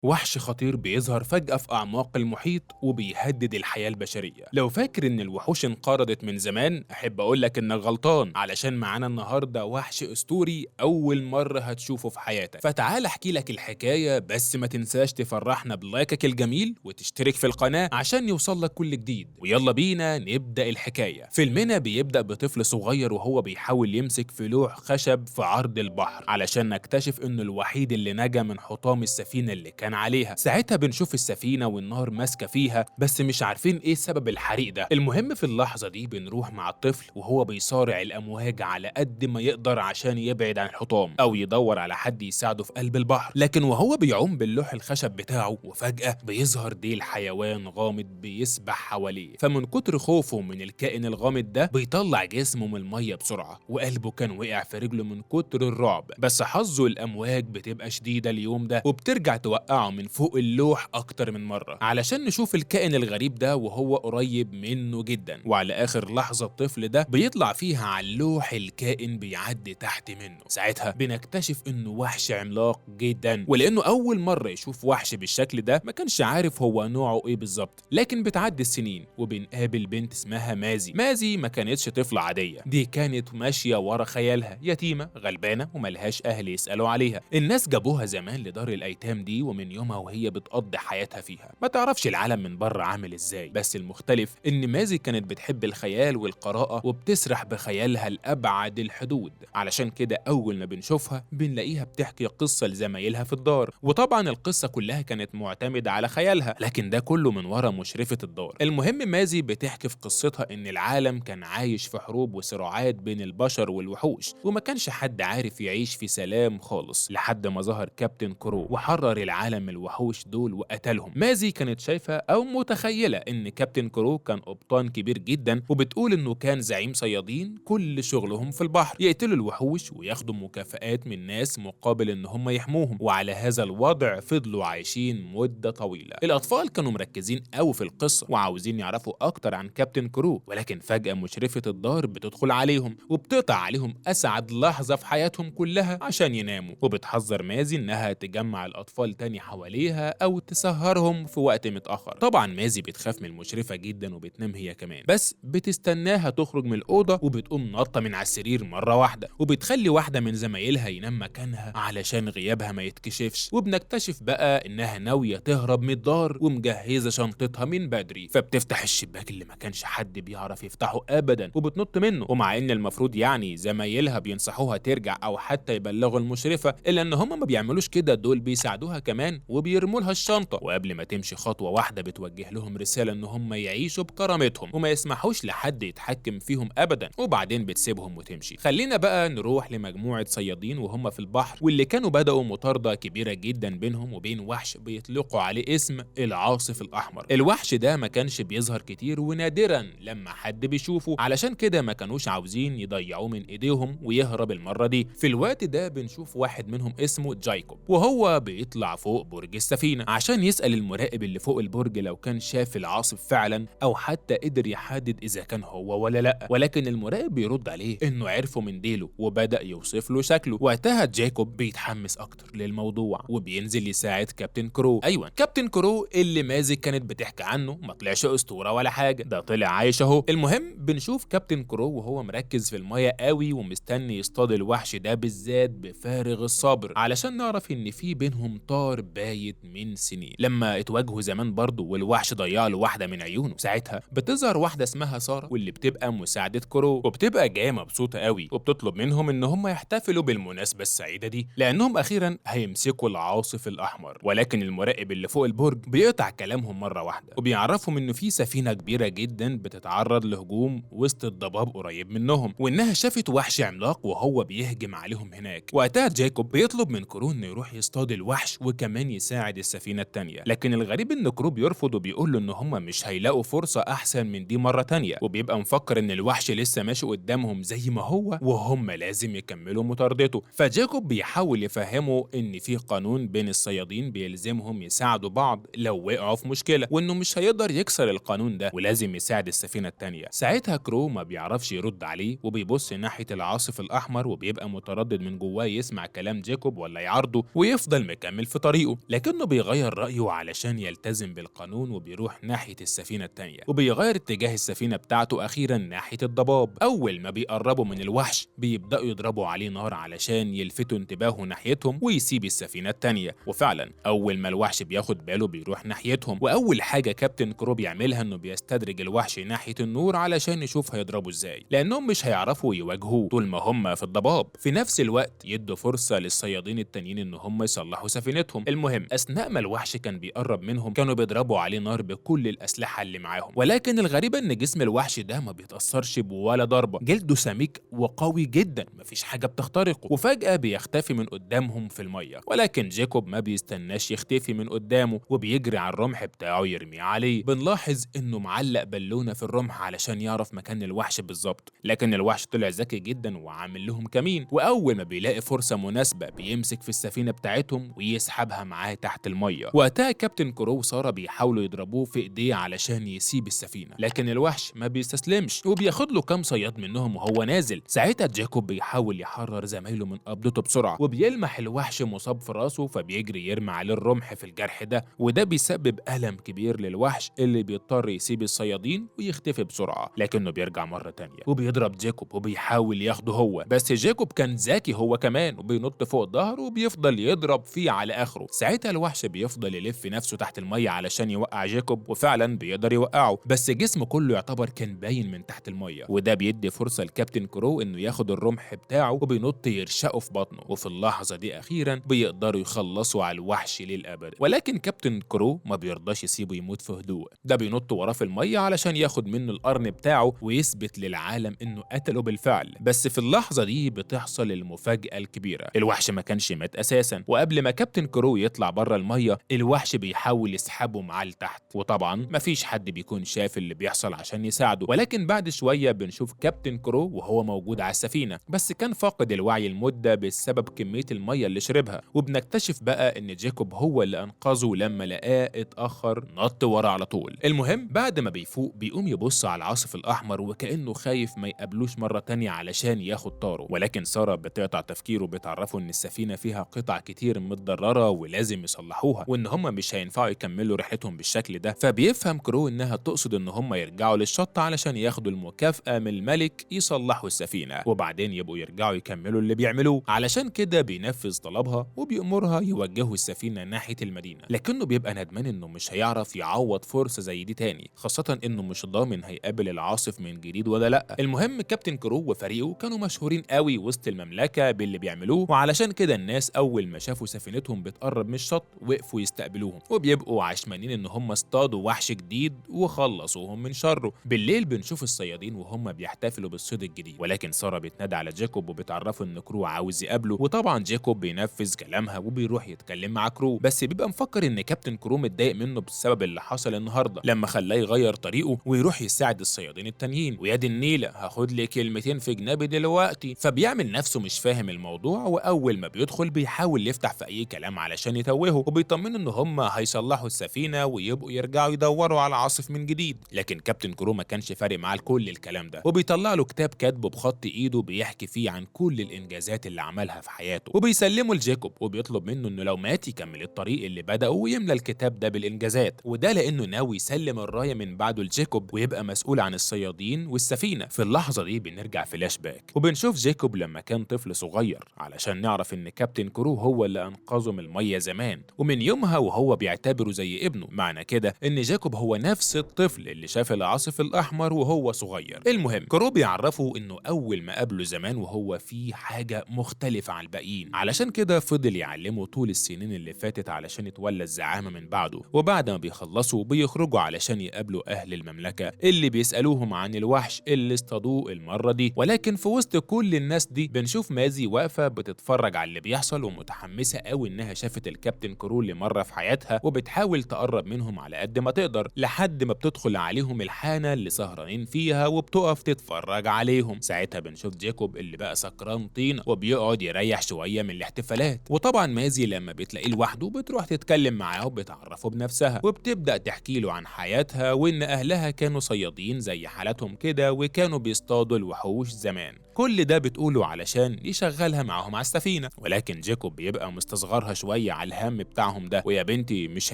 وحش خطير بيظهر فجأة في أعماق المحيط وبيهدد الحياة البشرية. لو فاكر إن الوحوش انقرضت من زمان، أحب أقولك إنك غلطان، علشان معانا النهاردة وحش أسطوري أول مرة هتشوفه في حياتك. فتعال أحكي لك الحكاية، بس ما تنساش تفرحنا بلايكك الجميل وتشترك في القناة عشان يوصلك كل جديد. ويلا بينا نبدأ الحكاية. فيلمنا بيبدأ بطفل صغير وهو بيحاول يمسك في لوح خشب في عرض البحر، علشان نكتشف إنه الوحيد اللي نجا من حطام السفينة اللي كان عليها. ساعتها بنشوف السفينة والنار ماسكة فيها، بس مش عارفين ايه سبب الحريق ده. المهم في اللحظة دي بنروح مع الطفل وهو بيصارع الأمواج على قد ما يقدر عشان يبعد عن الحطام أو يدور على حد يساعده في قلب البحر. لكن وهو بيعوم باللوح الخشب بتاعه، وفجأة بيظهر ديل حيوان غامض بيسبح حواليه. فمن كتر خوفه من الكائن الغامض ده بيطلع جسمه من المية بسرعة، وقلبه كان وقع في رجله من كتر الرعب. بس حظه الأمواج بتبقى شديدة اليوم ده وبترجع توقعه من فوق اللوح أكتر من مرة علشان نشوف الكائن الغريب ده وهو قريب منه جدا. وعلى آخر لحظة الطفل ده بيطلع فيها على اللوح الكائن بيعدي تحت منه. ساعتها بنكتشف إنه وحش عملاق جدا، ولأنه أول مرة يشوف وحش بالشكل ده ما كانش عارف هو نوعه إيه بالظبط. لكن بتعدي السنين وبنقابل بنت اسمها مازي. مازي ما كانتش طفلة عادية، دي كانت ماشية ورا خيالها، يتيمة غلبانة وملهاش أهل يسألوا عليها. الناس جابوها زمان لدار الأيتام دي، ومن يومها وهي بتقضي حياتها فيها. ما تعرفش العالم من بره عامل ازاي، بس المختلف ان مازي كانت بتحب الخيال والقراءة وبتسرح بخيالها لأبعد الحدود. علشان كده أول ما بنشوفها بنلاقيها بتحكي قصة لزمايلها في الدار، وطبعا القصة كلها كانت معتمدة على خيالها، لكن ده كله من ورا مشرفة الدار. المهم مازي بتحكي في قصتها ان العالم كان عايش في حروب وصراعات بين البشر والوحوش، وما كانش حد عارف يعيش في سلام خالص لحد ما ظهر كابتن كرو وحرر العالم من الوحوش دول وقتلهم. مازي كانت شايفة أو متخيلة إن كابتن كرو كان قبطان كبير جدا، وبتقول إنه كان زعيم صيادين كل شغلهم في البحر يقتلوا الوحوش وياخدوا مكافآت من ناس مقابل إن هم يحموهم. وعلى هذا الوضع فضلوا عايشين مدة طويلة. الأطفال كانوا مركزين قوي في القصة وعاوزين يعرفوا أكتر عن كابتن كرو، ولكن فجأة مشرفة الدار بتدخل عليهم وبتقطع عليهم أسعد لحظة في حياتهم كلها عشان يناموا، وبتحذر مازي إنها تجمع الأطفال تاني حواليها أو تسهرهم في وقت متأخر. طبعا مازي بتخاف من المشرفة جدا وبتنام هي كمان، بس بتستناها تخرج من الأوضة وبتقوم نطة من على السرير مرة واحدة، وبتخلي واحدة من زمايلها ينام مكانها علشان غيابها ما يتكشفش. وبنكتشف بقى إنها ناوية تهرب من الدار ومجهزة شنطتها من بدري. فبتفتح الشباك اللي ما كانش حد بيعرف يفتحه أبدا وبتنط منه، ومع إن المفروض يعني زمايلها بينصحوها ترجع أو حتى يبلغوا المشرفة، إلا إن هم ما بيعملوش كده، دول بيساعدوها كمان وبيرموا لها الشنطة. وقبل ما تمشي خطوة واحدة بتوجه لهم رسالة إن هم يعيشوا بكرامتهم وما يسمحوش لحد يتحكم فيهم أبدا، وبعدين بتسيبهم وتمشي. خلينا بقى نروح لمجموعة صيادين وهم في البحر، واللي كانوا بدأوا مطاردة كبيرة جدا بينهم وبين وحش بيطلقوا عليه اسم العاصف الأحمر. الوحش ده ما كانش بيظهر كتير ونادرا لما حد بيشوفه، علشان كده ما كانوش عاوزين يضيعوه من ايديهم ويهرب المرة دي. في الوقت ده بنشوف واحد منهم اسمه جايكوب وهو بيطلع فوق برج السفينة عشان يسأل المراقب اللي فوق البرج لو كان شاف العاصف فعلا أو حتى قدر يحدد إذا كان هو ولا لأ. ولكن المراقب بيرد عليه إنه عرفه من ديله وبدأ يوصف له شكله. وقتها جايكوب بيتحمس أكتر للموضوع وبينزل يساعد كابتن كرو. أيوة، كابتن كرو اللي مازك كانت بتحكي عنه ما طلعش أسطورة ولا حاجة، ده طلع عايش أهو. المهم بنشوف كابتن كرو وهو مركز في المية قوي ومستني يصطاد الوحش ده بالذات بفارغ الصبر، علشان نعرف ان في بينهم طار بايت من سنين لما اتواجهوا زمان برضه، والوحش ضيع له واحده من عيونه. ساعتها بتظهر واحده اسمها ساره واللي بتبقى مساعده كرو، وبتبقى جايه مبسوطه قوي وبتطلب منهم ان هم يحتفلوا بالمناسبه السعيده دي لانهم اخيرا هيمسكوا العاصف الاحمر. ولكن المراقب اللي فوق البرج بيقطع كلامهم مره واحده وبيعرفهم انه في سفينه كبيره جدا بتتعرض لهجوم وسط الضباب قريب منهم، وانها شافت وحش عملاق وهو بيهجم عليهم هناك. وقتها جايكوب بيطلب من كرو انه يروح يصطاد الوحش وكمان يساعد السفينه التانيه، لكن الغريب ان كرو بيرفض وبيقول له ان هم مش هيلاقوا فرصه احسن من دي مره تانيه، وبيبقى مفكر ان الوحش لسه ماشي قدامهم زي ما هو وهم لازم يكملوا مطاردته. فجايكوب بيحاول يفهمه ان في قانون بين الصيادين بيلزمهم يساعدوا بعض لو وقعوا في مشكله، وانه مش هيقدر يكسر القانون ده ولازم يساعد السفينه التانيه. ساعتها كرو ما بيعرفش يرد عليه وبيبص ناحيه العاصف الاحمر وبيبقى متردد من جواه يسمع كلام جاكوب ولا يعارضه ويفضل مكمل في طريقه. طريقه، لكنه بيغير رأيه علشان يلتزم بالقانون وبيروح ناحية السفينة التانية، وبيغير اتجاه السفينة بتاعته أخيرا ناحية الضباب. أول ما بيقربوا من الوحش بيبدأوا يضربوا عليه نار علشان يلفتوا انتباهه ناحيتهم ويسيب السفينة التانية. وفعلا أول ما الوحش بياخد باله بيروح ناحيتهم، وأول حاجة كابتن كرو بيعملها إنه بيستدرج الوحش ناحية النور علشان يشوف هيضربه إزاي، لأنهم مش هيعرفوا يواجهوه طول ما هم في الضباب. في نفس الوقت يدوا فرصة للصيادين التانيين إن هم يصلحوا سفينتهم. المهم أثناء ما الوحش كان بيقرب منهم كانوا بيضربوا عليه نار بكل الأسلحة اللي معاهم، ولكن الغريب إن جسم الوحش ده ما بيتأثرش بولا ضربة، جلده سميك وقوي جدا مفيش حاجة بتخترقه. وفجأة بيختفي من قدامهم في المية، ولكن جيكوب ما بيستناش يختفي من قدامه وبيجري على الرمح بتاعه يرميه عليه. بنلاحظ إنه معلق بالونة في الرمح علشان يعرف مكان الوحش بالظبط، لكن الوحش طلع ذكي جدا وعامل لهم كمين، وأول ما بيلاقي فرصة مناسبة بيمسك في السفينة بتاعتهم ويسحبها معاه تحت المية. وقتها كابتن كرو وسارة بيحاولوا يضربوه في ايديه علشان يسيب السفينة، لكن الوحش ما بيستسلمش وبياخد له كام صياد منهم وهو نازل. ساعتها جاكوب بيحاول يحرر زمايله من قبضته بسرعة، وبيلمح الوحش مصاب في راسه فبيجري يرمي عليه الرمح في الجرح ده، وده بيسبب ألم كبير للوحش اللي بيضطر يسيب الصيادين ويختفي بسرعة. لكنه بيرجع مرة تانية وبيضرب جاكوب وبيحاول ياخده هو، بس جاكوب كان ذكي هو كمان وبينط فوق ظهره وبيفضل يضرب فيه على آخره. ساعتها الوحش بيفضل يلف نفسه تحت المية علشان يوقع جاكوب، وفعلا بيقدر يوقعه، بس جسمه كله يعتبر كان باين من تحت المية، وده بيدي فرصة لكابتن كرو انه ياخد الرمح بتاعه وبينط يرشقه في بطنه، وفي اللحظة دي أخيرا بيقدروا يخلصوا على الوحش للأبد. ولكن كابتن كرو ما بيرضاش يسيبه يموت في هدوء، ده بينط وراه في المية علشان ياخد منه القرن بتاعه ويثبت للعالم انه قتله بالفعل. بس في اللحظة دي بتحصل المفاجأة الكبيرة، الوحش ما كانش مات أساسا، وقبل ما كابتن كرو يطلع بره المية الوحش بيحاول يسحبه معاه لتحت، وطبعا مفيش حد بيكون شاف اللي بيحصل عشان يساعده. ولكن بعد شوية بنشوف كابتن كرو وهو موجود على السفينة، بس كان فاقد الوعي المدة بسبب كمية المية اللي شربها، وبنكتشف بقى ان جاكوب هو اللي انقذه لما لقاه اتأخر نط ورا على طول. المهم بعد ما بيفوق بيقوم يبص على العاصف الأحمر وكأنه خايف ما يقابلوش مرة تانية علشان ياخد طاره، ولكن سارة بتقطع تفكيره وبتعرفه ان السفينة فيها قطع كتير متضررة ولازم يصلحوها، وان هم مش هينفعوا يكملوا رحلتهم بالشكل ده. فبيفهم كرو انها تقصد ان هم يرجعوا للشط علشان ياخدوا المكافأة من الملك يصلحوا السفينة وبعدين يبقوا يرجعوا يكملوا اللي بيعملوه. علشان كده بينفذ طلبها وبيأمرها يوجهوا السفينة ناحية المدينة، لكنه بيبقى ندمان انه مش هيعرف يعوض فرصة زي دي تاني، خاصة انه مش ضامن هيقابل العاصف من جديد ولا لا. المهم كابتن كرو وفريقه كانوا مشهورين قوي وسط المملكة باللي بيعملوه، وعلشان كده الناس اول ما شافوا سفينتهم بتقرب من الشط وقفوا يستقبلوهم، وبيبقوا عشمانين ان هم اصطادوا وحش جديد وخلصوهم من شره. بالليل بنشوف الصيادين وهم بيحتفلوا بالصيد الجديد، ولكن سارة بتنادى على جاكوب وبتعرفه ان كرو عاوز يقابله، وطبعا جاكوب بينفذ كلامها وبيروح يتكلم مع كرو، بس بيبقى مفكر ان كابتن كرو متضايق منه بسبب اللي حصل النهارده لما خلاه يغير طريقه ويروح يساعد الصيادين التانيين. ويا دي النيله هاخد لي كلمتين في جنابي دلوقتي، فبيعمل نفسه مش فاهم الموضوع، واول ما بيدخل بيحاول يفتح في اي كلام علشان يتوهه، وبيطمنه ان هم هيصلحوا السفينه ويبقوا يرجعوا يدوروا على عاصف من جديد. لكن كابتن كرو ما كانش فارق معاه كل الكلام ده، وبيطلع له كتاب كاتبه بخط ايده بيحكي فيه عن كل الانجازات اللي عملها في حياته، وبيسلمه لجاكوب وبيطلب منه انه لو مات يكمل الطريق اللي بدأه ويملى الكتاب ده بالانجازات، وده لانه ناوي يسلم الرايه من بعده لجاكوب ويبقى مسؤول عن الصيادين والسفينه. في اللحظه دي بنرجع فلاش باك وبنشوف جاكوب لما كان طفل صغير علشان نعرف ان كابتن كرو هو اللي انقذه من الميه زمان، ومن يومها وهو بيعتبره زي ابنه. معنى كده ان جاكوب هو نفس الطفل اللي شاف العاصف الاحمر وهو صغير. المهم كرو بيعرفه انه اول ما قابله زمان وهو في حاجه مختلفه عن الباقيين، علشان كده فضل يعلمه طول السنين اللي فاتت علشان يتولى الزعامه من بعده. وبعد ما بيخلصوا بيخرجوا علشان يقابلوا اهل المملكه اللي بيسالوهم عن الوحش اللي اصطادوه المره دي. ولكن في وسط كل الناس دي بنشوف مازي واقفه بتتفرج على اللي بيحصل ومتحمسه قوي انها شافت الكابتن كرو لمره في حياتها، وبتحاول تقرب منهم على قد ما تقدر لحد ما بتدخل عليهم الحانه اللي سهرانين فيها وبتقف تتفرج عليهم. ساعتها بنشوف جاكوب اللي بقى سكران طين وبيقعد يريح شويه من الاحتفالات، وطبعا مازي لما بتلاقيه لوحده بتروح تتكلم معاه وبتعرفه بنفسها وبتبدا تحكي له عن حياتها وان اهلها كانوا صيادين زي حالاتهم كده وكانوا بيصطادوا الوحوش زمان. كل ده بتقوله علشان يشغلها معاهم على السفينه، ولكن جاكوب بيبقى مستصغرها شويه على الهم بتاعهم ده، ويا بنتي مش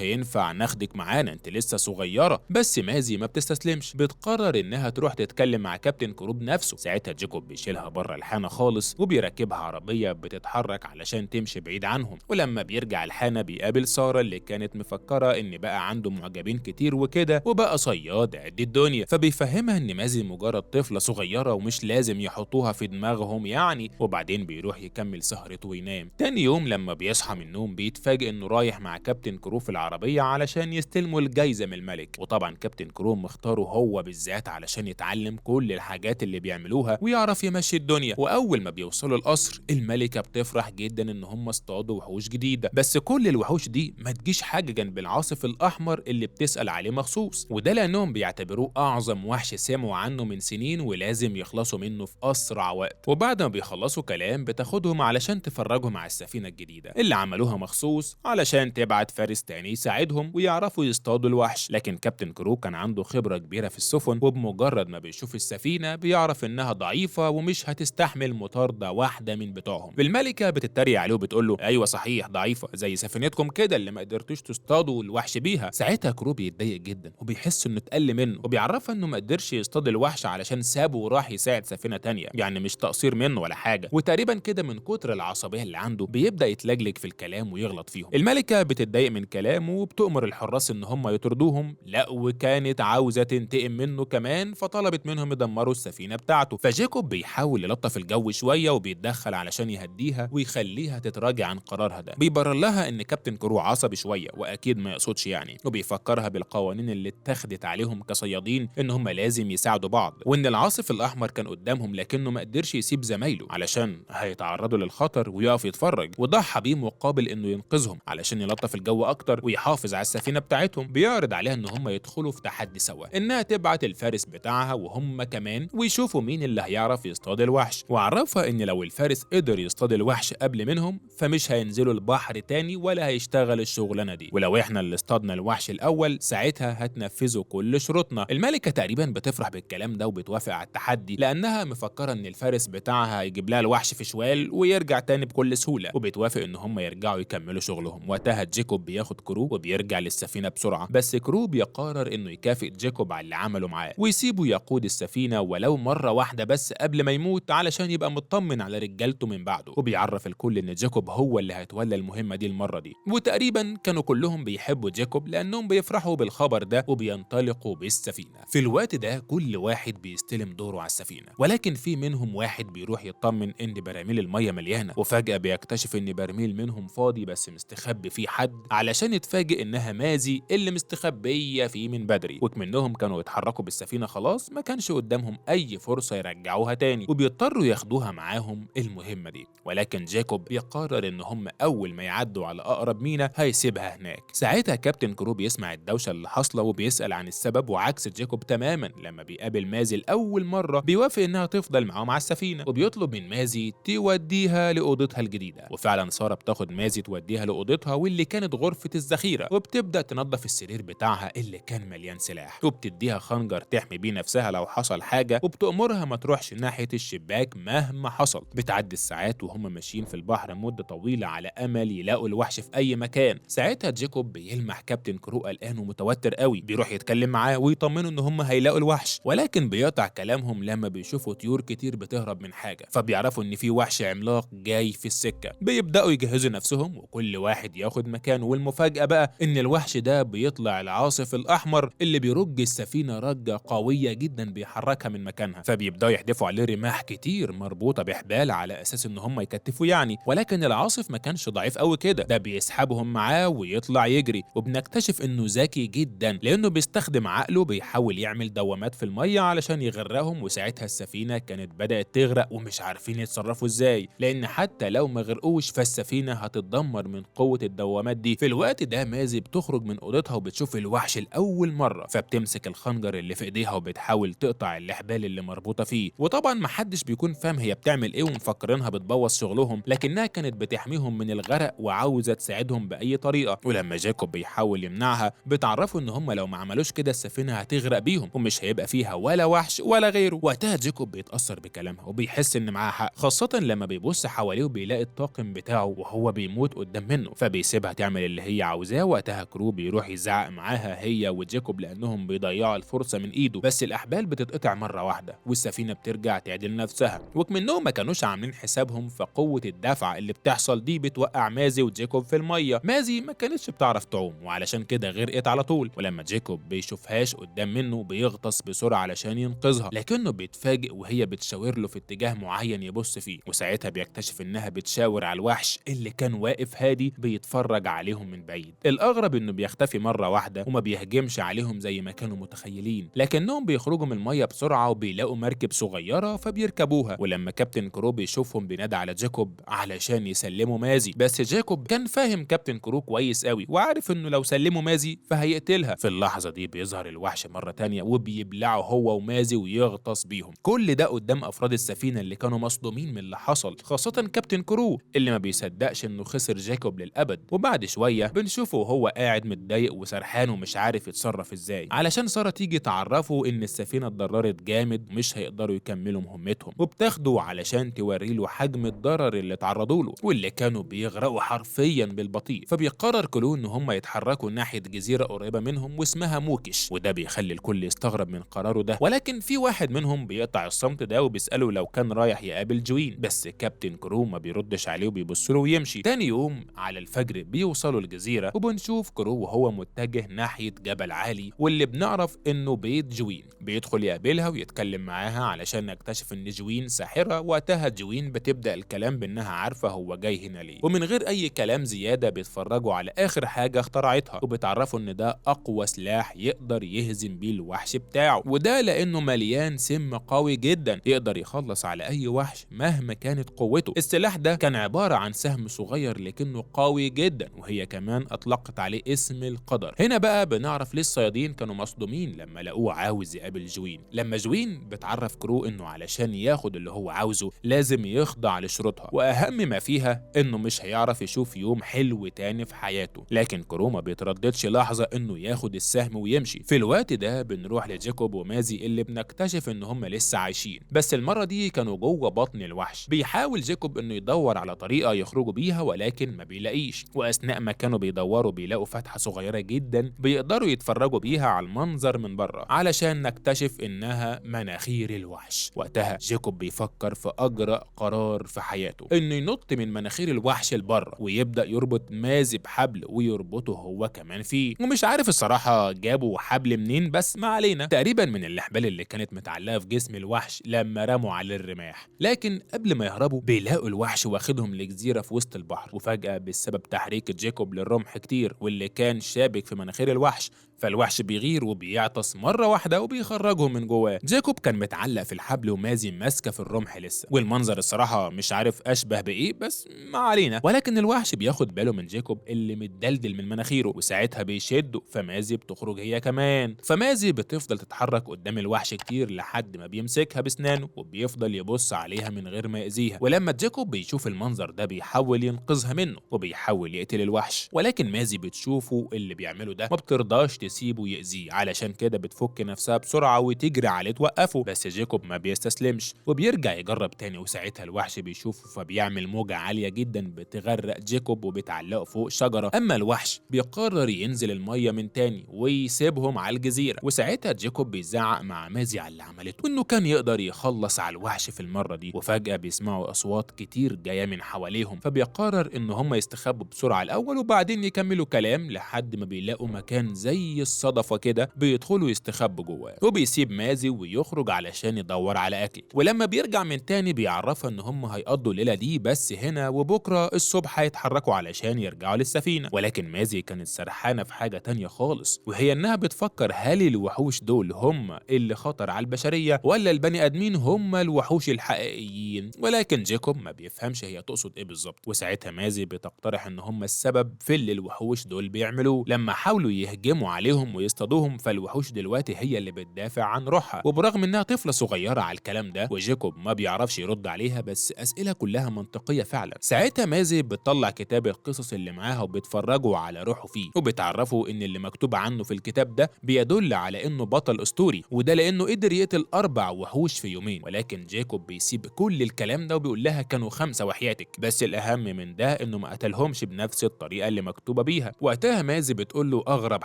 هينفع ناخدك معانا، انت لسه صغيره. بس مازي ما بتستسلمش، بتقرر انها تروح تتكلم مع كابتن كروب نفسه. ساعتها جيكوب بيشيلها بره الحانه خالص وبيركبها عربيه بتتحرك علشان تمشي بعيد عنهم. ولما بيرجع الحانه بيقابل ساره اللي كانت مفكره ان بقى عنده معجبين كتير وكده وبقى صياد قد الدنيا، فبيفهمها ان مازي مجرد طفله صغيره ومش لازم يحطوها في دماغهم يعني. وبعدين بيروح يكمل سهرته وينام. تاني يوم لما بيصحى من النوم بيتفاجئ انه رايح مع كابتن كرو في العربيه علشان يستلموا الجايزه من الملك. وطبعا كابتن كرو مختاره هو بالذات علشان يتعلم كل الحاجات اللي بيعملوها ويعرف يمشي الدنيا. واول ما بيوصلوا القصر الملكه بتفرح جدا ان هم اصطادوا وحوش جديده، بس كل الوحوش دي ما تجيش حاجه جنب العاصف الاحمر اللي بتسال عليه مخصوص، وده لانهم بيعتبروه اعظم وحش سمعوا عنه من سنين ولازم يخلصوا منه في اسرع وقت. وبعد ما بيخلصوا كلام بتاخدهم علشان تفرجهم على السفينه الجديده اللي عملوها مخصوص علشان تبعت فارس تاني يساعدهم ويعرفوا يصطادوا الوحش. لكن كابتن كرو كان عنده خبره كبيره في السفن، وبمجرد ما بيشوف السفينه بيعرف انها ضعيفه ومش هتستحمل مطارده واحده من بتوعهم. الملكه بتتريق عليه وبتقول له ايوه صحيح ضعيفه زي سفينتكم كده اللي ما قدرتوش تصطادوا الوحش بيها. ساعتها كرو بيتضايق جدا وبيحس انه اتقل منه، وبيعرفها انه ما قدرش يصطاد الوحش علشان سابه وراح يساعد سفينه تانيه، يعني مش تقصير منه ولا حاجه. وتقريبا كده من كتر العصبيه اللي عنده بيبدا يتلجلج في الكلام ويغلط فيهم. الملكه بتتضايق من كلامه وبتؤمر الحراس ان هم يطردوهم، لا وكانت عاوزه تنتقم منه كمان فطلبت منهم يدمروا السفينه بتاعته. فجيكوب بيحاول يلطف الجو شويه وبيتدخل علشان يهديها ويخليها تتراجع عن قرارها ده. بيبرر لها ان كابتن كرو عصبي شويه واكيد ما يقصدش يعني، وبيفكرها بالقوانين اللي اتخذت عليهم كصيادين ان هم لازم يساعدوا بعض، وان العاصف الاحمر كان قدامهم لكنه ما قدرش يسيب زمايله علشان هيتعرضوا للخطر ويقف يتفرج، وضحى بيه مقابل انه ينقذهم علشان يلطف الجو اكتر ويحافظ على السفينه بتاعتهم. بيعرض عليها ان هم يدخلوا في تحدي سوا، انها تبعت الفارس بتاعها وهم كمان ويشوفوا مين اللي هيعرف يصطاد الوحش. وعرفها ان لو الفارس قدر يصطاد الوحش قبل منهم فمش هينزلوا البحر تاني ولا هيشتغل الشغلانه دي، ولو احنا اللي اصطادنا الوحش الاول ساعتها هتنفذوا كل شروطنا. الملكه تقريبا بتفرح بالكلام ده وبتوافق على التحدي لانها مفكره ان الفارس بتاعها هيجيب لها الوحش في شوال ويرجع تاني بكل سهوله، وبتوافق ان هم يرجعوا يكملوا شغلهم. وقتها جيكوب بياخد كرو وبيرجع للسفينه بسرعه، بس كرو بيقرر انه يكافئ جيكوب على اللي عمله معاه ويسيبه يقود السفينه ولو مره واحده بس قبل ما يموت علشان يبقى مطمن على رجالته من بعده. وبيعرف الكل ان جيكوب هو اللي هيتولى المهمه دي المره دي. وتقريبا كانوا كلهم بيحبوا جيكوب لانهم بيفرحوا بالخبر ده وبينطلقوا بالسفينه. في الوقت ده كل واحد بيستلم دوره على السفينه، ولكن في منهم واحد بيروح يطمن ان براميل الميه مليانه، وفجاه بيكتشف ان برميل منهم فاضي بس مستخبي فيه حد علشان يتفاجئ انها مازي اللي مستخبيه فيه من بدري. وكمنهم كانوا يتحركوا بالسفينه خلاص ما كانش قدامهم اي فرصه يرجعوها تاني، وبيضطروا ياخدوها معاهم المهمه دي. ولكن جاكوب بيقرر ان هم اول ما يعدوا على اقرب مينا هيسيبها هناك. ساعتها كابتن كرو بيسمع الدوشه اللي حاصله وبيسال عن السبب، وعكس جاكوب تماما لما بيقابل مازي لاول مره بيوافق انها تفضل معاهم على السفينه، وبيطلب من مازي توديها لاوضتها الجديده. وفعلا ساره بتاخد مازي توديها لاوضتها واللي كانت غرفه الذخيره، وبتبدا تنظف السرير بتاعها اللي كان مليان سلاح، وبتديها خنجر تحمي بيه نفسها لو حصل حاجه، وبتأمرها ما تروحش ناحيه الشباك مهما حصل. بتعدي الساعات وهم ماشيين في البحر مده طويله على امل يلاقوا الوحش في اي مكان. ساعتها جيكوب بيلمح كابتن كرو قلقان ومتوتر قوي، بيروح يتكلم معاه ويطمنه ان هم هيلاقوا الوحش، ولكن بيقطع كلامهم لما بيشوفوا طيور كتير بتهرب من حاجه، فبيعرفوا ان في وحش عملاق جاي في السكه. بيبداوا يجهزوا نفسهم وكل واحد ياخد مكانه، والمفاجاه بقى ان الوحش ده بيطلع العاصف الاحمر اللي بيرج السفينه رجه قويه جدا بيحركها من مكانها. فبيبداوا يحدفوا عليه رماح كتير مربوطه بحبال على اساس ان هم يكتفوا يعني، ولكن العاصف ما كانش ضعيف قوي كده، ده بيسحبهم معاه ويطلع يجري. وبنكتشف انه ذكي جدا لانه بيستخدم عقله، بيحاول يعمل دوامات في الميه علشان يغرقهم. وساعتها السفينه كانت بدات تغرق ومش عارفين يتصرفوا ازاي، لان حتى لو ما غرقوش فالسفينه هتتدمر من قوه الدوامات دي. في الوقت ده مازي بتخرج من اوضتها وبتشوف الوحش لاول مره، فبتمسك الخنجر اللي في ايديها وبتحاول تقطع الاحبال اللي مربوطه فيه. وطبعا محدش بيكون فاهم هي بتعمل ايه ومفكرينها بتبوظ شغلهم، لكنها كانت بتحميهم من الغرق وعاوزه تساعدهم باي طريقه. ولما جاكوب بيحاول يمنعها بتعرفوا ان هم لو ما عملوش كده السفينه هتغرق بيهم ومش هيبقى فيها ولا وحش ولا غيره. وقتها جاكوب بيتاثر بكلامها وبيحس ان معاها حق، خاصه لما بيبص حواليه وبيلاقي الطاقم بتاعه وهو بيموت قدام قدام منه، فبيسيبها تعمل اللي هي عاوزاه. وقتها كرو بيروح يزعق معاها هي وجيكوب لانهم بيضيعوا الفرصه من ايده، بس الاحبال بتتقطع مره واحده والسفينه بترجع تعدل نفسها. وكمنهم ما كانوش عاملين حسابهم فقوه الدفع اللي بتحصل دي بتوقع مازي وجيكوب في الميه. مازي ما كانتش بتعرف تعوم وعلشان كده غرقت على طول، ولما جيكوب بيشوفهاش قدام منه بيغطس بسرعه علشان ينقذها، لكنه بيتفاجئ وهي بتشاور له في اتجاه معين يبص فيه. وساعتها بيكتشف انها بتشاور على الوحش اللي كان واقف هادي بيتفرج عليهم من بعيد. الاغرب انه بيختفي مره واحده وما بيهجمش عليهم زي ما كانوا متخيلين، لكنهم بيخرجوا من الميه بسرعه وبيلاقوا مركب صغيره فبيركبوها. ولما كابتن كرو بيشوفهم بينادى على جيكوب علشان يسلموا مازي، بس جيكوب كان فاهم كابتن كرو كويس قوي وعارف انه لو سلموا مازي فهيقتلها. في اللحظه دي بيظهر الوحش مره تانية وبيبلعه هو ومازي ويغطس بيهم، كل ده قدام افراد السفينه اللي كانوا مصدومين من اللي حصل، خاصه كابتن كرو اللي ما بيصدقش انه خسر جيكوب للابد. وبعد شويه بنشوفه وهو قاعد متضايق وسرحان ومش عارف يتصرف ازاي، علشان ساره تيجي تعرفه ان السفينه اتضررت جامد ومش هيقدروا يكملوا مهمتهم، وبتاخده علشان توري له حجم الضرر اللي اتعرضوا له واللي كانوا بيغرقوا حرفيا بالبطيء. فبيقرر كلو ان هم يتحركوا ناحيه جزيره قريبه منهم واسمها موكش، وده بيخلي الكل يستغرب من قراره ده. ولكن في واحد منهم بيقطع الصمت ده وبيساله لو كان رايح يقابل جوين، بس كابتن كرو ما بيردش عليه وبيبص له ويمشي. تاني يوم على الفجر بيوصلوا الجزيره وبنشوف كرو وهو متجه ناحيه جبل عالي واللي بنعرف انه بيت جوين. بيدخل يقابلها ويتكلم معاها علشان نكتشف ان جوين ساحره. وقتها جوين بتبدا الكلام بانها عارفه هو جاي هنا ليه، ومن غير اي كلام زياده بيتفرجوا على اخر حاجه اخترعتها وبتعرفوا ان ده اقوى سلاح يقدر يهزم بيه الوحش بتاعه، وده لانه مليان سم قوي جدا يقدر يخلص على اي وحش مهما كانت قوته. السلاح ده كان عباره عن سهم صغير لكنه قوي جدا، وهي كمان اطلقت عليه اسم القدر. هنا بقى بنعرف ليه الصيادين كانوا مصدومين لما لقوه عاوز يقابل جوين. لما جوين بتعرف كرو انه علشان ياخد اللي هو عاوزه لازم يخضع لشروطها، واهم ما فيها انه مش هيعرف يشوف يوم حلو تاني في حياته. لكن كرو ما بيترددش لحظه انه ياخد السهم ويمشي. في الوقت ده بنروح لجيكوب ومازي اللي بنكتشف ان هم لسه عايشين، بس المره دي كانوا جوه بطن الوحش. بيحاول جيكوب انه يدور على طريقه يخرجوا بيها ولكن ما بيلاقيش، واثناء ما كانوا بيدوروا بيلاقوا فتحه صغيره جدا بيقدروا يتفرجوا بيها على المنظر من بره علشان نكتشف انها مناخير الوحش. وقتها جيكوب بيفكر في اجرأ قرار في حياته، انه ينط من مناخير الوحش لبره ويبدا يربط مازي بحبل ويربطه هو كمان فيه. ومش عارف الصراحه جابوا حبل منين، بس ما علينا، تقريبا من الاحبال اللي كانت متعلقه في جسم الوحش لما رموا عليه الرماح. لكن قبل ما يهربوا بيلاقوا الوحش واخدهم لجزيره في وسط البحر، وفجاه بسبب تحريك جيكوب للرمح كتير واللي كان شابك في مناخير الوحش فالوحش بيغير وبيعطس مرة واحدة وبيخرجهم من جواه. جاكوب كان متعلق في الحبل ومازي ماسكة في الرمح لسه، والمنظر الصراحة مش عارف أشبه بإيه، بس ما علينا. ولكن الوحش بياخد باله من جاكوب اللي متدلدل من مناخيره، وساعتها بيشده فمازي بتخرج هي كمان. فمازي بتفضل تتحرك قدام الوحش كتير لحد ما بيمسكها بسنانه وبيفضل يبص عليها من غير ما يأذيها. ولما جاكوب بيشوف المنظر ده بيحاول ينقذها منه وبيحاول يقتل الوحش، ولكن مازي بتشوفه اللي بيعمله ده ما بترضاش تسيبه يأذيه، علشان كده بتفك نفسها بسرعة وتجري عليه توقفه. بس جاكوب ما بيستسلمش وبيرجع يجرب تاني، وساعتها الوحش بيشوفه فبيعمل موجة عالية جدا بتغرق جاكوب وبتعلقه فوق شجرة. أما الوحش بيقرر ينزل المية من تاني ويسيبهم على الجزيرة، وساعتها جاكوب بيزعق مع مازي على اللي عملته وإنه كان يقدر يخلص على الوحش في المرة دي. وفجأة بيسمعوا أصوات كتير جاية من حواليهم، فبيقرر إن هم يستخبوا بسرعة الأول وبعدين يكملوا كلام لحد ما بيلاقوا مكان زي الصدفة كده بيدخلوا يستخبوا جواه. وبيسيب مازي ويخرج علشان يدور على أكل، ولما بيرجع من تاني بيعرفها إن هم هيقضوا الليلة دي بس هنا، وبكرة الصبح هيتحركوا علشان يرجعوا للسفينة. ولكن مازي كانت سرحانة في حاجة تانية خالص، وهي إنها بتفكر هل الوحوش دول هم اللي خطر على البشرية ولا البني آدمين هم الوحوش الحقيقيين. ولكن جاكوب ما بيفهمش هي تقصد إيه بالظبط، وساعتها مازي بتقترح إن هم السبب في اللي الوحوش دول بيعملوه لما حاولوا يهجموا عليه عليهم ويصطادوهم، فالوحوش دلوقتي هي اللي بتدافع عن روحها. وبرغم انها طفلة صغيرة على الكلام ده وجيكوب ما بيعرفش يرد عليها، بس أسئلة كلها منطقية فعلا. ساعتها مازي بتطلع كتاب القصص اللي معاها وبتفرجوا على روحه فيه، وبتعرفوا ان اللي مكتوب عنه في الكتاب ده بيدل على انه بطل اسطوري، وده لانه قدر يقتل 4 وحوش في يومين. ولكن جيكوب بيسيب كل الكلام ده وبيقول لها كانوا 5 وحياتك، بس الاهم من ده انه ما قتلهمش بنفس الطريقة اللي مكتوبة بيها. وقتها مازي بتقول له اغرب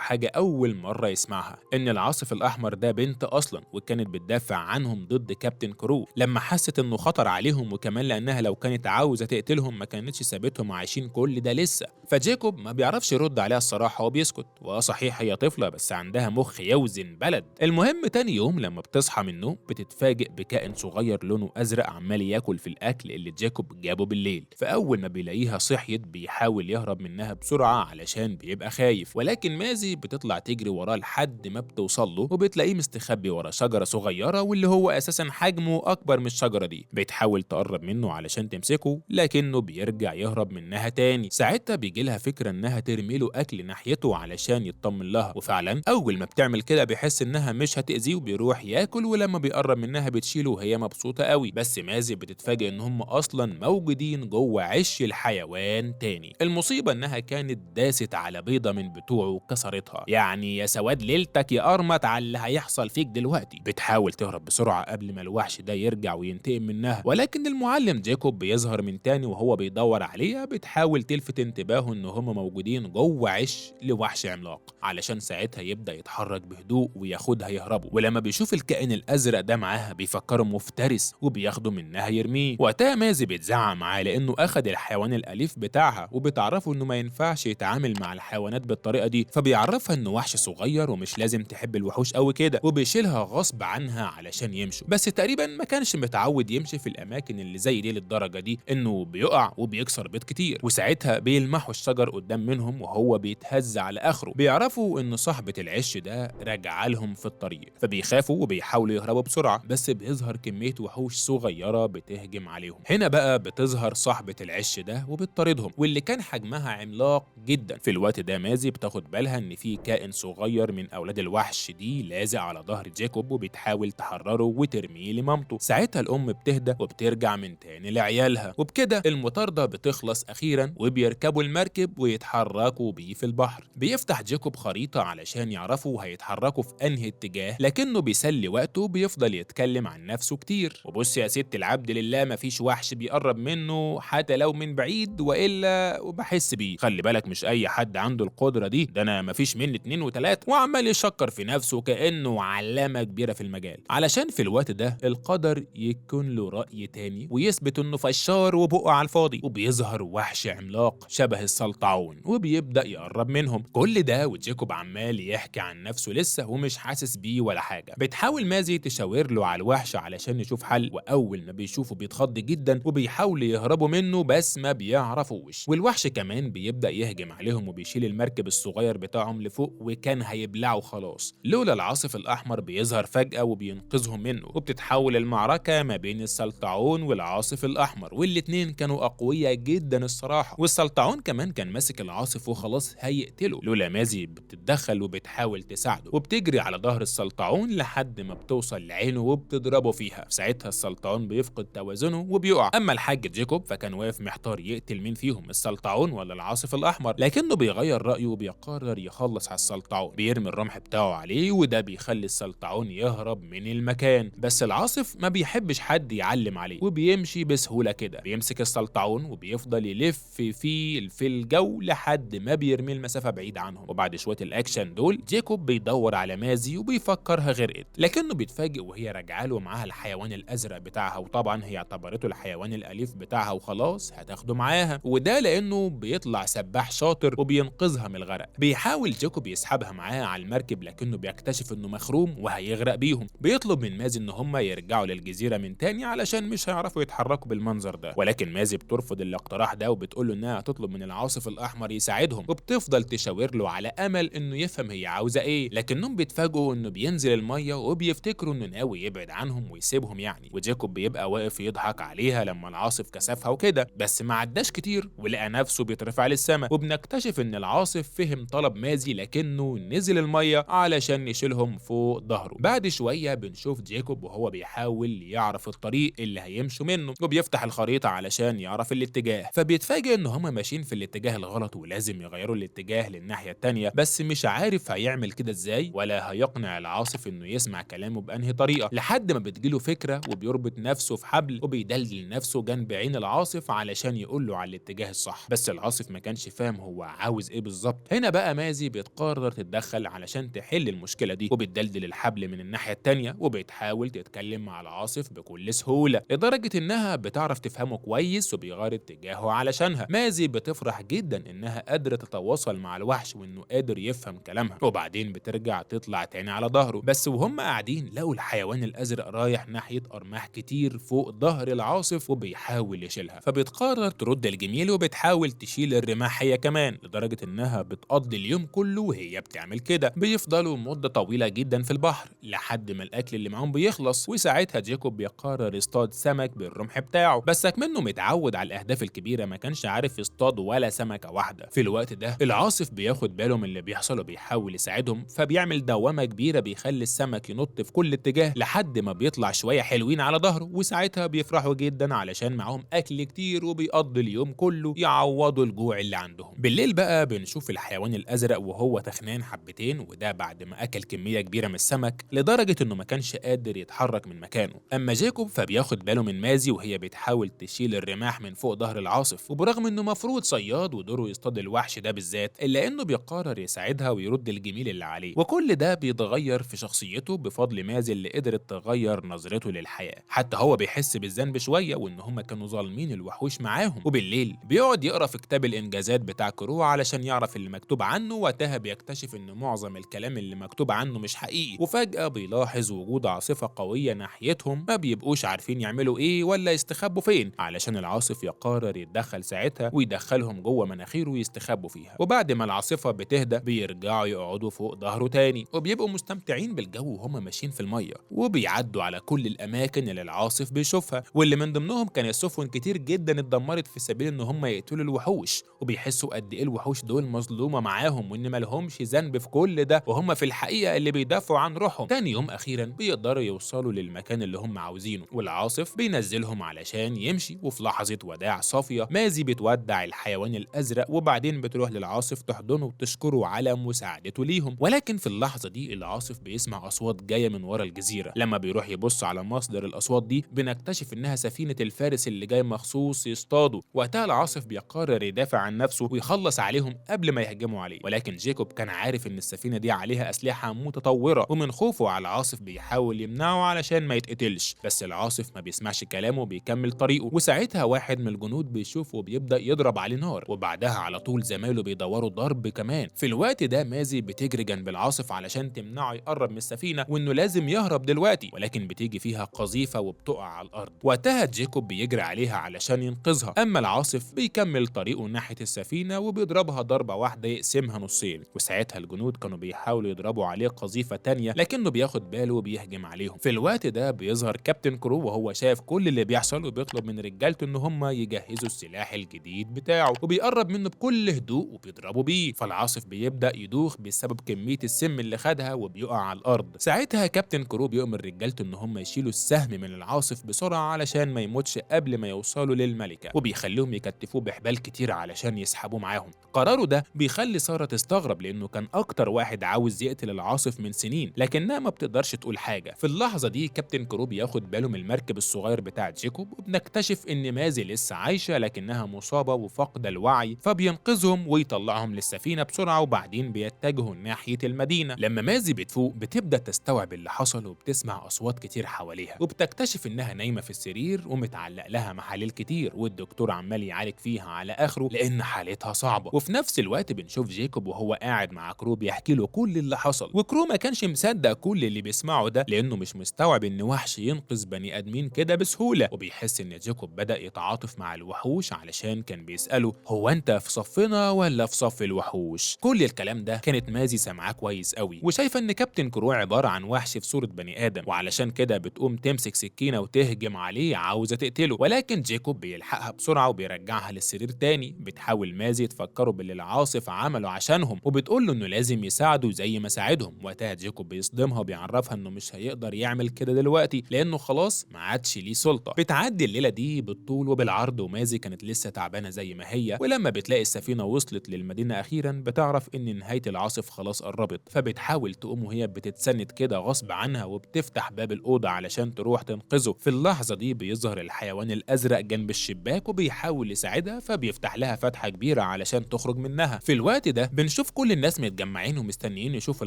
حاجة اول مرة يسمعها، ان العاصف الاحمر ده بنت اصلا، وكانت بتدافع عنهم ضد كابتن كرو لما حست انه خطر عليهم، وكمان لانها لو كانت عاوزة تقتلهم ما كانتش سابتهم عايشين كل ده لسه. فجيكوب ما بيعرفش يرد عليها الصراحة وبيسكت. صحيح هي طفلة بس عندها مخ يوزن بلد. المهم تاني يوم لما بتصحى من النوم بتتفاجئ بكائن صغير لونه ازرق عمال ياكل في الاكل اللي جيكوب جابه بالليل. فاول ما بيلاقيها صحيت بيحاول يهرب منها بسرعة علشان بيبقى خايف، ولكن مازي بتطلع تجري وراه لحد ما بتوصل له وبتلاقيه مستخبي ورا شجرة صغيرة، واللي هو اساسا حجمه اكبر من الشجرة دي. بتحاول تقرب منه علشان تمسكه لكنه بيرجع يهرب منها تاني. ساعتها بيجي لها فكرة انها ترمي له اكل ناحيته علشان يطمن لها، وفعلا اول ما بتعمل كده بيحس انها مش هتأذيه وبيروح ياكل، ولما بيقرب منها بتشيله وهي مبسوطة قوي. بس مازي بتتفاجئ ان هم اصلا موجودين جوه عش الحيوان تاني. المصيبة انها كانت داست على بيضة من بتوعه وكسرتها. يعني يا سواد ليلتك يا قرمط على اللي هيحصل فيك دلوقتي. بتحاول تهرب بسرعة قبل ما الوحش ده يرجع وينتقم منها، ولكن المعلم جيكوب بيظهر من تاني وهو بيدور عليها. بتحاول تلفت انتباهه ان هم موجودين جوه عش لوحش عملاق علشان ساعتها يبدأ يتحرك بهدوء وياخدها يهربوا. ولما بيشوف الكائن الازرق ده معاها بيفكره مفترس وبياخده منها يرميه. وقتها مازي بتزعق معاه لانه اخد الحيوان الاليف بتاعها، وبتعرفه انه ما ينفعش يتعامل مع الحيوانات بالطريقه دي. فبيعرفها انه وحش صغير ومش لازم تحب الوحوش قوي كده، وبيشيلها غصب عنها علشان يمشوا. بس تقريبا ما كانش متعود يمشي في الاماكن اللي زي دي للدرجه دي، انه بيقع وبيكسر بيض كتير. وساعتها بيلمحوا الشجر قدام منهم وهو بيتهز على اخره. بيعرفوا ان صاحبه العش ده راجعه لهم في الطريق، فبيخافوا وبيحاولوا يهربوا بسرعه، بس بيظهر كميه وحوش صغيره بتهجم عليهم. هنا بقى بتظهر صاحبه العش ده وبتطاردهم، واللي كان حجمها عملاق جدا. في الوقت ده مازي بتاخد بالها ان في كائن صغير من اولاد الوحش دي لازق على ظهر جيكوب وبتحاول تحرره وترميه لمامته. ساعتها الام بتهدى وبترجع من تاني لعيالها، وبكده المطارده بتخلص اخيرا وبيركبوا المركب ويتحركوا بيه في البحر. بيفتح جيكوب خريطه علشان يعرفوا هيتحركوا في انهي اتجاه، لكنه بيسلي وقته بيفضل يتكلم عن نفسه كتير. وبص يا ست العبد لله مفيش وحش بيقرب منه حتى لو من بعيد، والا وبحس بيه. خلي بالك مش اي حد عنده القدره دي، ده انا مفيش مني 2 و3. وعمال يشكر في نفسه كانه علامه كبيره في المجال، علشان في الوقت ده القدر يكون له راي تاني ويثبت انه فشار وبقى على الفاضي. وبيظهر وحش عملاق شبه السلطعون وبيبدا يقرب منهم. كل ده وجيكوب عمال يحكي عن نفسه لسه ومش حاسس بيه ولا حاجه. بتحاول مازي تشاور له على الوحش علشان يشوف حل، واول ما بيشوفه بيتخض جدا وبيحاولوا يهربوا منه بس ما بيعرفوش. والوحش كمان بيبدا يهجم عليهم وبيشيل المركب الصغير بتاعهم لفوق وكان هيبلعه خلاص، لولا العاصف الاحمر بيظهر فجاه وبينقذهم منه. وبتتحول المعركه ما بين السلطعون والعاصف الاحمر، والاتنين كانوا اقوياء جدا الصراحه. والسلطعون كمان كان ماسك العاصف وخلاص هيقتله، لولا مازي بتتدخل وبتحاول تساعده، وبتجري على ظهر السلطعون لحد ما بتوصل لعينه وبتضربه فيها. ساعتها السلطعون بيفقد توازنه وبيقع. اما الحاج جيكوب فكان واقف محتار يقتل مين فيهم، السلطعون ولا العاصف الاحمر، لكنه بيغير رايه وبيقرر يخلص على السلطعون. بيرمي الرمح بتاعه عليه وده بيخلي السلطعون يهرب من المكان. بس العاصف ما بيحبش حد يعلم عليه وبيمشي بسهوله كده. بيمسك السلطعون وبيفضل يلف فيه في الجو لحد ما بيرمي المسافه بعيد عنهم. وبعد شويه الاكشن دول جيكوب بيدور على مازي وبيفكرها غرقت، لكنه بيتفاجئ وهي راجعه له معاها الحيوان الازرق بتاعها، وطبعا هي اعتبرته الحيوان الاليف بتاعها وخلاص هتاخده معاها. وده لانه بيطلع سباح شاطر وبينقذها من الغرق. بيحاول جيكوب يسحبها معاه على المركب لكنه بيكتشف انه مخروم وهيغرق بيهم. بيطلب من مازي ان هم يرجعوا للجزيره من تاني علشان مش هيعرفوا يتحركوا بالمنظر ده، ولكن مازي بترفض الاقتراح ده وبتقول له انها هتطلب من العاصف الاحمر يساعدهم، وبتفضل تشاور له على امل انه يفهم هي عاوزه ايه. لكنهم بيتفاجئوا انه بينزل الميه وبيفتكروا انه ناوي يبعد عنهم ويسيبهم يعني. وجيكوب بيبقى واقف يضحك عليها لما العاصف كسفها وكده، بس ما عداش كتير ولقى نفسه بيترفع للسما. وبنكتشف ان العاصف فهم طلب مازي لكنه كأنه نزل المية علشان يشيلهم فوق ظهره. بعد شوية بنشوف جيكوب وهو بيحاول يعرف الطريق اللي هيمشوا منه، وبيفتح الخريطة علشان يعرف الاتجاه، فبيتفاجئ ان هما ماشيين في الاتجاه الغلط ولازم يغيروا الاتجاه للناحية التانية، بس مش عارف هيعمل كده ازاي ولا هيقنع العاصف انه يسمع كلامه بأنهي طريقة، لحد ما بتجيله فكرة وبيربط نفسه في حبل وبيدلدل نفسه جنب عين العاصف علشان يقول له على الاتجاه الصح، بس العاصف ما كانش فاهم هو عاوز ايه بالظبط. هنا بقى مازي بتقرر تتدخل علشان تحل المشكلة دي، وبتدلدل الحبل من الناحية التانية وبتحاول تتكلم مع العاصف بكل سهولة، لدرجة انها بتعرف تفهمه كويس وبيغير اتجاهه علشانها. مازي بتفرح جدا انها قادرة تتواصل مع الوحش وانه قادر يفهم كلامها، وبعدين بترجع تطلع تاني على ظهره، بس وهم قاعدين لقوا الحيوان الازرق رايح ناحية ارماح كتير فوق ظهر العاصف وبيحاول يشيلها، فبتقرر ترد الجميل وبتحاول تشيل الرماح هي كمان، لدرجة انها بتقضي اليوم كله وهي بتعمل كده. بيفضلوا مدة طويلة جدا في البحر لحد ما الاكل اللي معاهم بيخلص، وساعتها جيكوب بيقرر يصطاد سمك بالرمح بتاعه، بس اكمنه متعود على الاهداف الكبيرة ما كانش عارف يصطاد ولا سمكة واحدة. في الوقت ده العاصف بياخد باله من اللي بيحصل وبيحاول يساعدهم، فبيعمل دوامة كبيرة بيخلي السمك ينط في كل اتجاه لحد ما بيطلع شوية حلوين على ظهره، وساعتها بيفرحوا جدا علشان معاهم اكل كتير وبيقضي اليوم كله يعوضوا الجوع اللي عندهم. بالليل بقى بنشوف الحيوان الازرق وهو تخنان حبتين، وده بعد ما اكل كمية كبيرة من السمك لدرجة انه ما كانش قادر يتحرك من مكانه. اما جيكوب فبياخد باله من مازي وهي بتحاول تشيل الرماح من فوق ظهر العاصف، وبرغم انه مفروض صياد ودوره يصطاد الوحش ده بالذات، الا انه بيقرر يساعدها ويرد الجميل اللي عليه، وكل ده بيتغير في شخصيته بفضل مازي اللي قدرت تغير نظرته للحياة. حتى هو بيحس بالذنب شوية وان هم كانوا ظالمين الوحوش معاهم. وبالليل بيقعد يقرا في كتاب الانجازات بتاع كرو علشان يعرف اللي مكتوب عنه، وقتها بيكتشف ان معظم الكلام اللي مكتوب عنه مش حقيقي، وفجأة بيلاحظ وجود عاصفة قوية ناحيتهم، ما بيبقوش عارفين يعملوا ايه ولا يستخبوا فين، علشان العاصف يقرر يتدخل ساعتها ويدخلهم جوه مناخيره ويستخبوا فيها. وبعد ما العاصفة بتهدى بيرجعوا يقعدوا فوق ظهره تاني، وبيبقوا مستمتعين بالجو وهم ماشيين في المية، وبيعدوا على كل الاماكن اللي العاصف بيشوفها، واللي من ضمنهم كان سفن كتير جدا اتدمرت في سبيل ان هم يقتلوا الوحوش، وبيحسوا قد ايه الوحوش دول مظلومة معاهم وان مالهمش ذنب في كل ده، وهم في الحقيقة اللي بيدافعوا عن روحهم. تاني يوم اخيرا بيقدروا يوصلوا للمكان اللي هم عاوزينه، والعاصف بينزلهم علشان يمشي، وفي لحظة وداع صافية مازي بتودع الحيوان الازرق، وبعدين بتروح للعاصف تحضنه وتشكره على مساعدته ليهم. ولكن في اللحظة دي العاصف بيسمع اصوات جاية من ورا الجزيرة. لما بيروح يبص على مصدر الاصوات دي بنكتشف انها سفينة الفارس اللي جاي مخصوص يصطادوا. وقتها العاصف بيقرر يدافع عن نفسه ويخلص عليهم قبل ما يهجموا عليه، ولكن جيكوب كان عارف ان السفينة دي عليها اسلحة متطورة، ومن خوفه على العاصف بيحاول يمنعه علشان ما يتقتلش، بس العاصف ما بيسمعش كلامه وبيكمل طريقه. وساعتها واحد من الجنود بيشوفه وبيبدأ يضرب عليه نار، وبعدها على طول زمايله بيدوروا ضرب كمان. في الوقت ده مازي بتجري جنب العاصف علشان تمنعه يقرب من السفينة وانه لازم يهرب دلوقتي، ولكن بتيجي فيها قذيفة وبتقع على الارض. وقتها جيكوب بيجري عليها علشان ينقذها، اما العاصف بيكمل طريقه ناحية السفينة وبيضربها ضربة واحدة يقسمها نصين. وساعتها الجنود كانوا بيحاولوا يضربوا عليه قذيفة تانية لكنه بياخد باله وبيهجم عليهم. في الوقت ده بيظهر كابتن كرو وهو شايف كل اللي بيحصل، وبيطلب من رجالته ان هم يجهزوا السلاح الجديد بتاعه، وبيقرب منه بكل هدوء وبيضربوا بيه. فالعاصف بيبدأ يدوخ بسبب كمية السم اللي خدها وبيقع على الارض. ساعتها كابتن كرو بيؤمر رجالته ان هم يشيلوا السهم من العاصف بسرعة علشان ما يموتش قبل ما يوصلوا للملكة، وبيخليهم يكتفوه بحبال كتير علشان يسحبوه معاهم. قراره ده بيخلي سارة تستغرب لانه كان اكتر واحد عاوز يقتل العاصف من سنين، لكنها ما بتقدرش تقول حاجة. في اللحظة دي كابتن كرو بياخد باله من المركب الصغير بتاع جيكوب، وبنكتشف ان مازي لسه عايشة لكنها مصابة وفاقدة الوعي، فبينقذهم ويطلعهم للسفينة بسرعة، وبعدين بيتجهوا ناحية المدينة. لما مازي بتفوق بتبدأ تستوعب اللي حصل وبتسمع اصوات كتير حواليها، وبتكتشف انها نايمة في السرير ومتعلق لها محاليل كتير، والدكتور عمال يعالج فيها على اخره لان حالتها صعبة. وفي نفس الوقت بنشوف جيكوب وهو قاعد مع كرو بيحكي له كل اللي حصل، وكرو ما كانش مصدق كل اللي بيسمعه ده لانه مش مستوعب ان وحش ينقذ بني ادمين كده بسهولة. وبيحس ان جيكوب بدأ يتعاطف مع الوحوش علشان كان بيسأله هو انت في صفنا ولا في صف الوحوش. كل الكلام ده كانت مازي سامعاه كويس قوي، وشايفه ان كابتن كرو عبارة عن وحش في صورة بني ادم، وعلشان كده بتقوم تمسك سكينة وتهجم عليه عاوزة تقتله. ولكن جيكوب بيلحقها بسرعة وبيرجعها للسرير تاني. بتحاول مازي تفكره باللي العاصف عمله عشانهم، وبتقول وبتقول له انه لازم يساعده زي ما ساعدهم. وقتها جيكوب بيصدمها وبيعرفها انه مش هيقدر يعمل كده دلوقتي لانه خلاص ما عادش ليه سلطه. بتعدي الليله دي بالطول وبالعرض، ومازي كانت لسه تعبانه زي ما هي، ولما بتلاقي السفينه وصلت للمدينه اخيرا بتعرف ان نهايه العاصف خلاص قربت، فبتحاول تقوم وهي بتتسند كده غصب عنها وبتفتح باب الاوضه علشان تروح تنقذه. في اللحظه دي بيظهر الحيوان الازرق جنب الشباك وبيحاول يساعدها، فبيفتح لها فتحه كبيره علشان تخرج منها. في الوقت ده بنشوف كل الناس متجمعين ومستنيين يشوفوا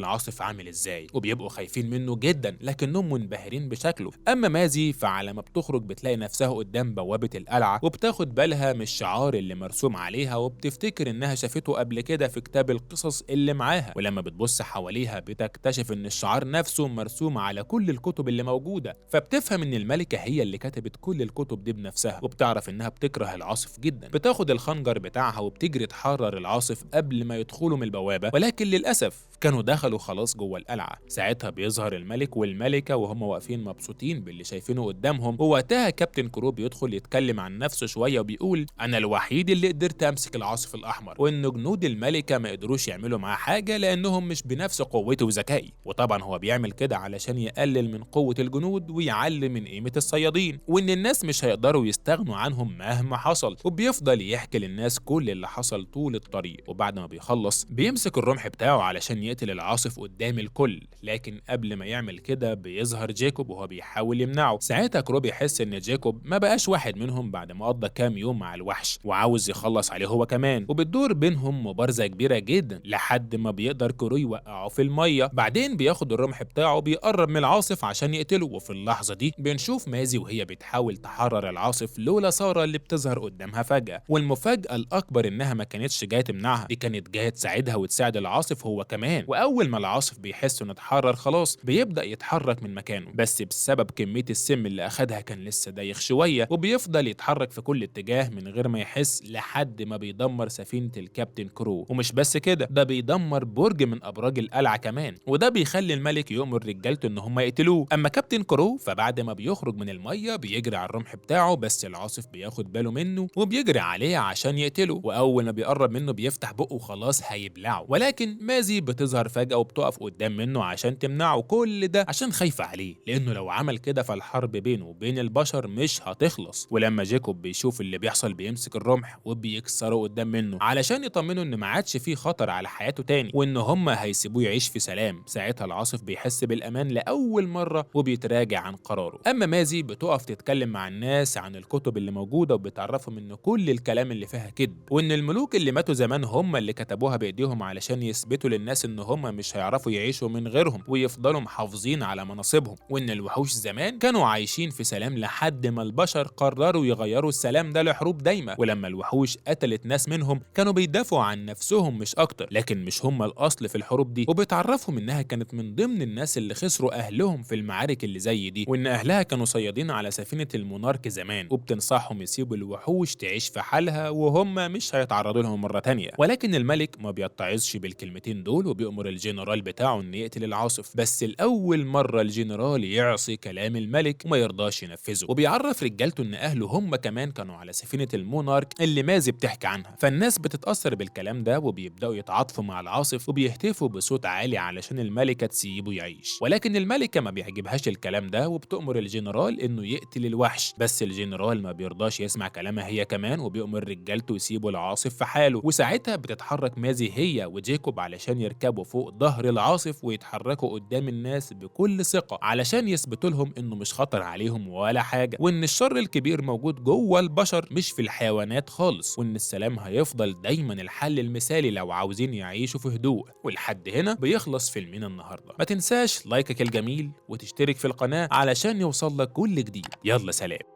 العاصف عامل ازاي، وبيبقوا خايفين منه جدا لكنهم منبهرين بشكله. اما مازي فعلى ما بتخرج بتلاقي نفسها قدام بوابه القلعه، وبتاخد بالها من الشعار اللي مرسوم عليها، وبتفتكر انها شافته قبل كده في كتاب القصص اللي معاها. ولما بتبص حواليها بتكتشف ان الشعار نفسه مرسوم على كل الكتب اللي موجوده، فبتفهم ان الملكه هي اللي كتبت كل الكتب دي بنفسها، وبتعرف انها بتكره العاصف جدا. بتاخد الخنجر بتاعها وبتجري تحرر العاصف قبل ما يدخلوا من البوابه، ولكن للاسف كانوا دخلوا خلاص جوه القلعه. ساعتها بيظهر الملك والملكه وهم واقفين مبسوطين باللي شايفينه قدامهم، ووقتها كابتن كرو بيدخل يتكلم عن نفسه شويه وبيقول انا الوحيد اللي قدرت امسك العاصف الاحمر، وان جنود الملكه ما قدروش يعملوا معاه حاجه لانهم مش بنفس قوتي وذكائي. وطبعا هو بيعمل كده علشان يقلل من قوه الجنود ويعلي من قيمه الصيادين، وان الناس مش هيقدروا يستغنوا عنهم مهما حصل. وبيفضل يحكي للناس كل اللي حصل طول الطريق، وبعد ما بيخلص بيمسك الرمح بتاعه علشان يقتل العاصف قدام الكل. لكن قبل ما يعمل كده بيظهر جيكوب وهو بيحاول يمنعه. ساعتها كرو بيحس ان جيكوب ما بقاش واحد منهم بعد ما قضى كام يوم مع الوحش، وعاوز يخلص عليه هو كمان. وبتدور بينهم مبارزه كبيره جدا لحد ما بيقدر كرو يوقعه في الميه. بعدين بياخد الرمح بتاعه بيقرب من العاصف عشان يقتله. وفي اللحظه دي بنشوف مازي وهي بتحاول تحرر العاصف لولا ساره اللي بتظهر قدامها فجاه. والمفاجاه الاكبر انها ما كانتش جايه تمنعها، دي كانت جايه تساعدها وتساعد العاصف هو كمان. واول ما العاصف بيحس انه اتحرر خلاص بيبدا يتحرك من مكانه، بس بسبب كميه السم اللي اخدها كان لسه دايخ شويه، وبيفضل يتحرك في كل اتجاه من غير ما يحس لحد ما بيدمر سفينه الكابتن كرو. ومش بس كده، ده بيدمر برج من ابراج القلعه كمان، وده بيخلي الملك يؤمر رجالته ان هم يقتلوه. اما كابتن كرو فبعد ما بيخرج من الميه بيجري على الرمح بتاعه، بس العاصف بياخد باله منه وبيجري عليه عشان يقتله. واول ما بيقرب منه بيفتح بقه وخلاص هيبلعه، ولكن مازي بتظهر فجاه وبتقف قدام منه عشان تمنعه. كل ده عشان خايفه عليه، لانه لو عمل كده فالحرب بينه وبين البشر مش هتخلص. ولما جيكوب بيشوف اللي بيحصل بيمسك الرمح وبيكسره قدام منه علشان يطمنه ان ما عادش فيه خطر على حياته تاني، وان هم هيسيبوه يعيش في سلام. ساعتها العاصف بيحس بالامان لاول مره وبيتراجع عن قراره. اما مازي بتقف تتكلم مع الناس عن الكتب اللي موجوده وبتعرفهم ان كل الكلام اللي فيها كذب، وان الملوك اللي ماتوا زمان هم اللي كتبوها بايديهم علشان يثبتوا للناس ان هم مش هيعرفوا يعيشوا من غيرهم ويفضلوا محافظين على مناصبهم، وان الوحوش زمان كانوا عايشين في سلام لحد ما البشر قرروا يغيروا السلام ده لحروب دايمه. ولما الوحوش قتلت ناس منهم كانوا بيدافعوا عن نفسهم مش اكتر، لكن مش هم الاصل في الحروب دي. وبتعرفهم انها كانت من ضمن الناس اللي خسروا اهلهم في المعارك اللي زي دي، وان اهلها كانوا صيادين على سفينه المونارك زمان، وبتنصحهم يسيبوا الوحوش تعيش في حالها وهم مش هيتعرضوا لهم مره تانية. ولكن الملك ما بيتعظش بالكلمتين دول وبيأمر الجنرال بتاعه انه يقتل العاصف. بس الاول مره الجنرال يعصي كلام الملك وما يرضاش ينفذه، وبيعرف رجالته ان اهله هم كمان كانوا على سفينه المونارك اللي مازي بتحكي عنها. فالناس بتتاثر بالكلام ده وبيبداوا يتعاطفوا مع العاصف وبيهتفوا بصوت عالي علشان الملكه تسيبه يعيش. ولكن الملكه ما بيعجبهاش الكلام ده وبتأمر الجنرال انه يقتل الوحش، بس الجنرال ما بيرضاش يسمع كلامها هي كمان وبيأمر رجالته يسيبوا العاصف في حاله. وساعتها بتتحرك مازي هي وجيكوب علشان يركبوا فوق ظهر العاصف ويتحركوا قدام الناس بكل ثقه علشان يثبتوا لهم انه مش خطر عليهم ولا حاجه، وان الشر الكبير موجود جوه البشر مش في الحيوانات خالص، وان السلام هيفضل دايما الحل المثالي لو عاوزين يعيشوا في هدوء. ولحد هنا بيخلص فيلمنا النهارده. ما تنساش لايكك الجميل وتشترك في القناه علشان يوصل لك كل جديد. يلا سلام.